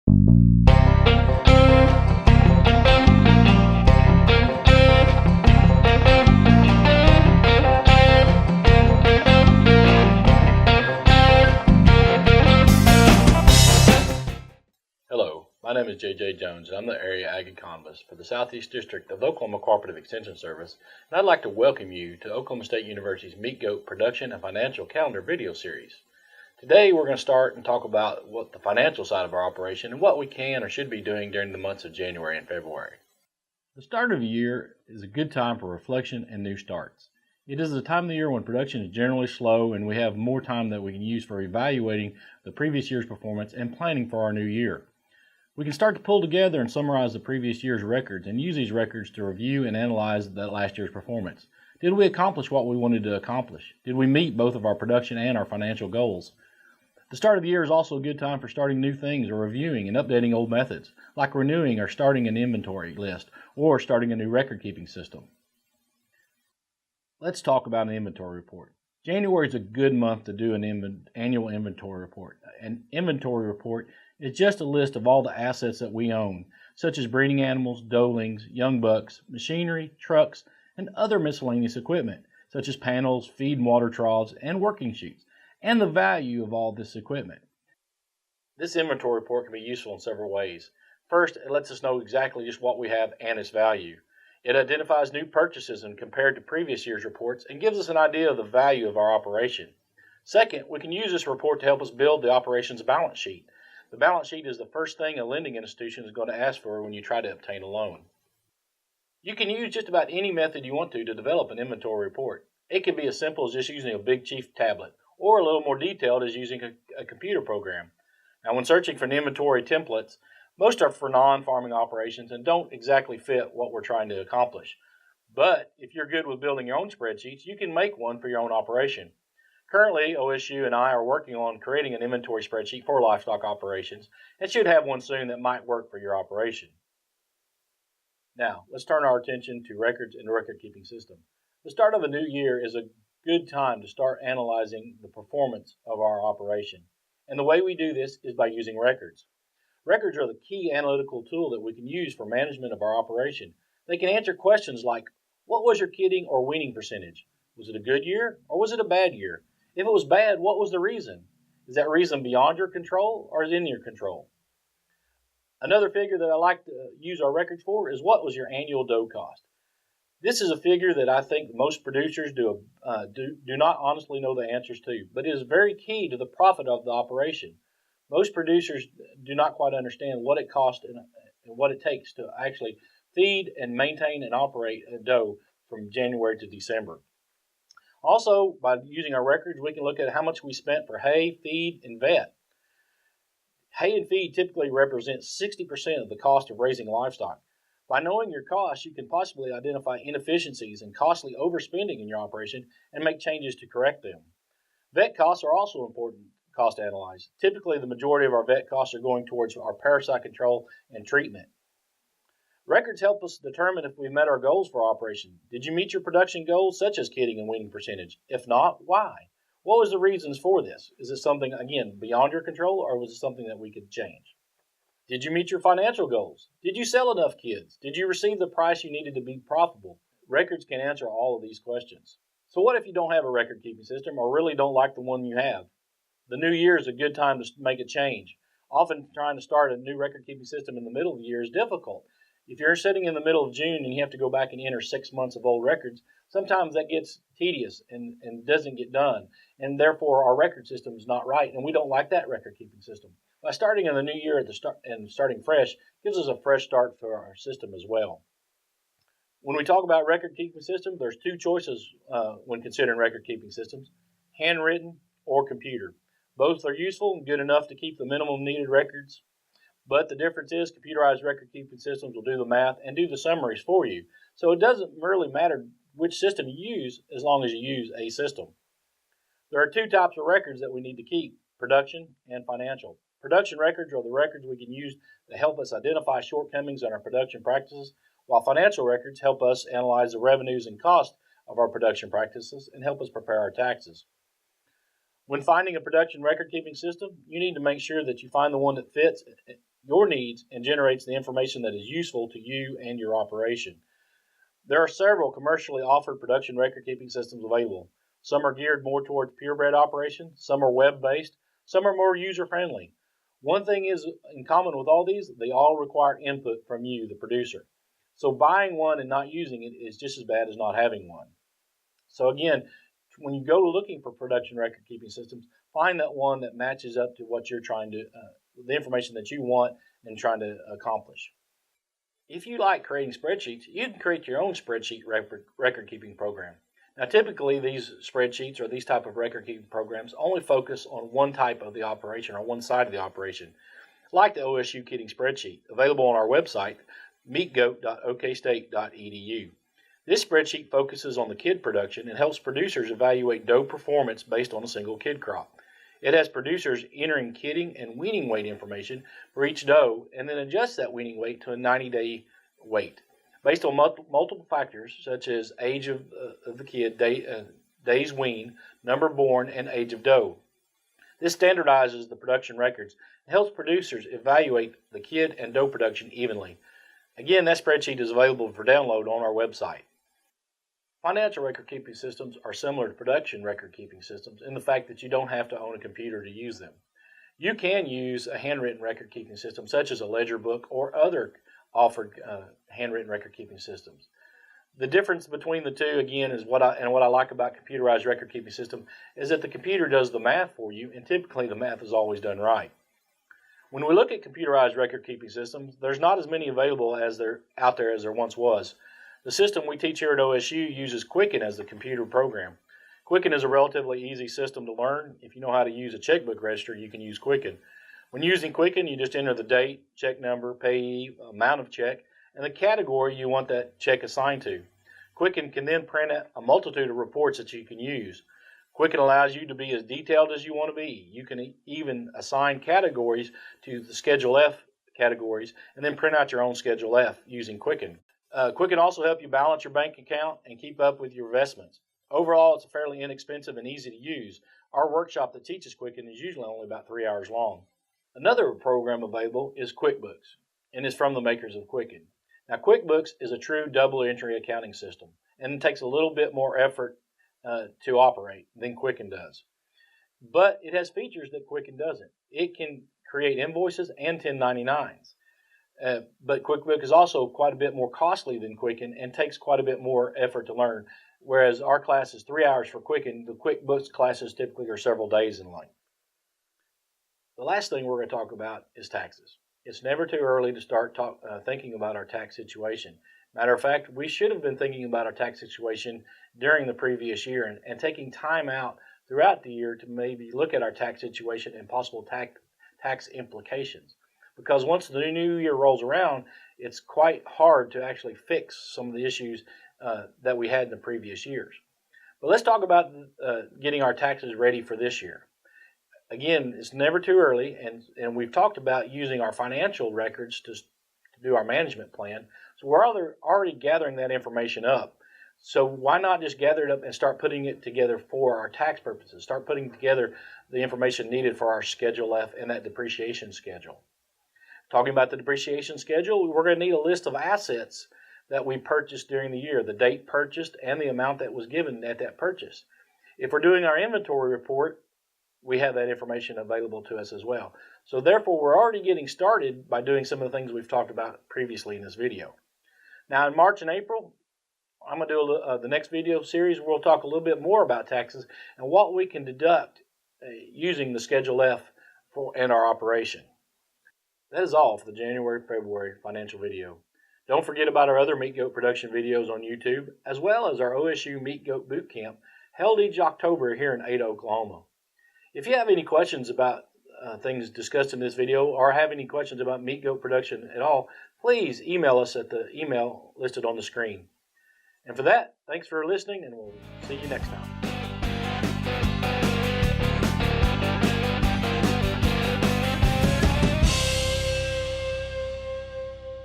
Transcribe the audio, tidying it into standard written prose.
Hello, my name is J.J. Jones, and I'm the Area Ag Economist for the Southeast District of the Oklahoma Cooperative Extension Service, and I'd like to welcome you to Oklahoma State University's Meat Goat Production and Financial Calendar video series. Today we're going to start and talk about what the financial side of our operation and what we can or should be doing during the months of January and February. The start of the year is a good time for reflection and new starts. It is the time of the year when production is generally slow and we have more time that we can use for evaluating the previous year's performance and planning for our new year. We can start to pull together and summarize the previous year's records and use these records to review and analyze that last year's performance. Did we accomplish what we wanted to accomplish? Did we meet both of our production and our financial goals? The start of the year is also a good time for starting new things or reviewing and updating old methods, like renewing or starting an inventory list or starting a new record-keeping system. Let's talk about an inventory report. January is a good month to do an annual inventory report. An inventory report is just a list of all the assets that we own, such as breeding animals, doelings, young bucks, machinery, trucks, and other miscellaneous equipment, such as panels, feed and water troughs, and working chutes, and the value of all this equipment. This inventory report can be useful in several ways. First, it lets us know exactly just what we have and its value. It identifies new purchases and compared to previous year's reports and gives us an idea of the value of our operation. Second, we can use this report to help us build the operation's balance sheet. The balance sheet is the first thing a lending institution is going to ask for when you try to obtain a loan. You can use just about any method you want to develop an inventory report. It can be as simple as just using a Big Chief tablet, or a little more detailed as using a computer program. Now, when searching for inventory templates, most are for non-farming operations and don't exactly fit what we're trying to accomplish. But if you're good with building your own spreadsheets, you can make one for your own operation. Currently, OSU and I are working on creating an inventory spreadsheet for livestock operations and should have one soon that might work for your operation. Now, let's turn our attention to records and the record-keeping system. The start of a new year is a good time to start analyzing the performance of our operation. And the way we do this is by using records. Records are the key analytical tool that we can use for management of our operation. They can answer questions like, what was your kidding or weaning percentage? Was it a good year or was it a bad year? If it was bad, what was the reason? Is that reason beyond your control or is it in your control? Another figure that I like to use our records for is what was your annual doe cost? This is a figure that I think most producers do not honestly know the answers to, but it is very key to the profit of the operation. Most producers do not quite understand what it costs and what it takes to actually feed and maintain and operate a doe from January to December. Also, by using our records, we can look at how much we spent for hay, feed, and vet. Hay and feed typically represent 60% of the cost of raising livestock. By knowing your costs, you can possibly identify inefficiencies and costly overspending in your operation and make changes to correct them. Vet costs are also important cost to analyze. Typically, the majority of our vet costs are going towards our parasite control and treatment. Records help us determine if we met our goals for our operation. Did you meet your production goals, such as kidding and weaning percentage? If not, why? What was the reasons for this? Is it something, again, beyond your control, or was it something that we could change? Did you meet your financial goals? Did you sell enough kids? Did you receive the price you needed to be profitable? Records can answer all of these questions. So what if you don't have a record-keeping system or really don't like the one you have? The new year is a good time to make a change. Often trying to start a new record-keeping system in the middle of the year is difficult. If you're sitting in the middle of June and you have to go back and enter 6 months of old records, sometimes that gets tedious and doesn't get done. And therefore, our record system is not right, and we don't like that record-keeping system. By starting in the new year at the start and starting fresh gives us a fresh start for our system as well. When we talk about record-keeping system, there's two choices when considering record-keeping systems, handwritten or computer. Both are useful and good enough to keep the minimum needed records. But the difference is computerized record-keeping systems will do the math and do the summaries for you. So it doesn't really matter which system you use as long as you use a system. There are two types of records that we need to keep, production and financial. Production records are the records we can use to help us identify shortcomings in our production practices, while financial records help us analyze the revenues and costs of our production practices and help us prepare our taxes. When finding a production record-keeping system, you need to make sure that you find the one that fits your needs and generates the information that is useful to you and your operation. There are several commercially offered production record-keeping systems available. Some are geared more towards purebred operation, some are web-based, some are more user-friendly. One thing is in common with all these, they all require input from you, the producer. So buying one and not using it is just as bad as not having one. So again, when you go looking for production record-keeping systems, find that one that matches up to what you're trying to, the information that you want and trying to accomplish. If you like creating spreadsheets, you can create your own spreadsheet record-keeping program. Now, typically, these spreadsheets or these type of record-keeping programs only focus on one type of the operation or one side of the operation, like the OSU Kidding Spreadsheet, available on our website, meatgoat.okstate.edu. This spreadsheet focuses on the kid production and helps producers evaluate doe performance based on a single kid crop. It has producers entering kidding and weaning weight information for each doe and then adjusts that weaning weight to a 90-day weight based on multiple factors such as age of the kid, days weaned, number born, and age of doe. This standardizes the production records and helps producers evaluate the kid and doe production evenly. Again, that spreadsheet is available for download on our website. Financial record-keeping systems are similar to production record-keeping systems in the fact that you don't have to own a computer to use them. You can use a handwritten record-keeping system such as a ledger book or other offered handwritten record-keeping systems. The difference between the two, again, is what I like about computerized record-keeping system is that the computer does the math for you, and typically the math is always done right. When we look at computerized record-keeping systems, there's not as many available out there as there once was. The system we teach here at OSU uses Quicken as the computer program. Quicken is a relatively easy system to learn. If you know how to use a checkbook register, you can use Quicken. When using Quicken, you just enter the date, check number, payee, amount of check, and the category you want that check assigned to. Quicken can then print out a multitude of reports that you can use. Quicken allows you to be as detailed as you want to be. You can even assign categories to the Schedule F categories and then print out your own Schedule F using Quicken. Quicken also help you balance your bank account and keep up with your investments. Overall, it's fairly inexpensive and easy to use. Our workshop that teaches Quicken is usually only about 3 hours long. Another program available is QuickBooks, and is from the makers of Quicken. Now, QuickBooks is a true double entry accounting system, and it takes a little bit more effort to operate than Quicken does. But it has features that Quicken doesn't. It can create invoices and 1099s. But QuickBooks is also quite a bit more costly than Quicken and takes quite a bit more effort to learn. Whereas our class is 3 hours for Quicken, the QuickBooks classes typically are several days in length. The last thing we're going to talk about is taxes. It's never too early to start thinking about our tax situation. Matter of fact, we should have been thinking about our tax situation during the previous year and taking time out throughout the year to maybe look at our tax situation and possible tax implications. Because once the new year rolls around, it's quite hard to actually fix some of the issues that we had in the previous years. But let's talk about getting our taxes ready for this year. Again, it's never too early, and we've talked about using our financial records to do our management plan. So we're already gathering that information up. So why not just gather it up and start putting it together for our tax purposes? Start putting together the information needed for our Schedule F and that depreciation schedule. Talking about the depreciation schedule, we're going to need a list of assets that we purchased during the year, the date purchased and the amount that was given at that purchase. If we're doing our inventory report, we have that information available to us as well. So therefore, we're already getting started by doing some of the things we've talked about previously in this video. Now in March and April, I'm going to do the next video series where we'll talk a little bit more about taxes and what we can deduct using the Schedule F in our operation. That is all for the January-February financial video. Don't forget about our other meat goat production videos on YouTube, as well as our OSU Meat Goat Boot Camp held each October here in Ada, Oklahoma. If you have any questions about things discussed in this video or have any questions about meat goat production at all, please email us at the email listed on the screen. And for that, thanks for listening, and we'll see you next time.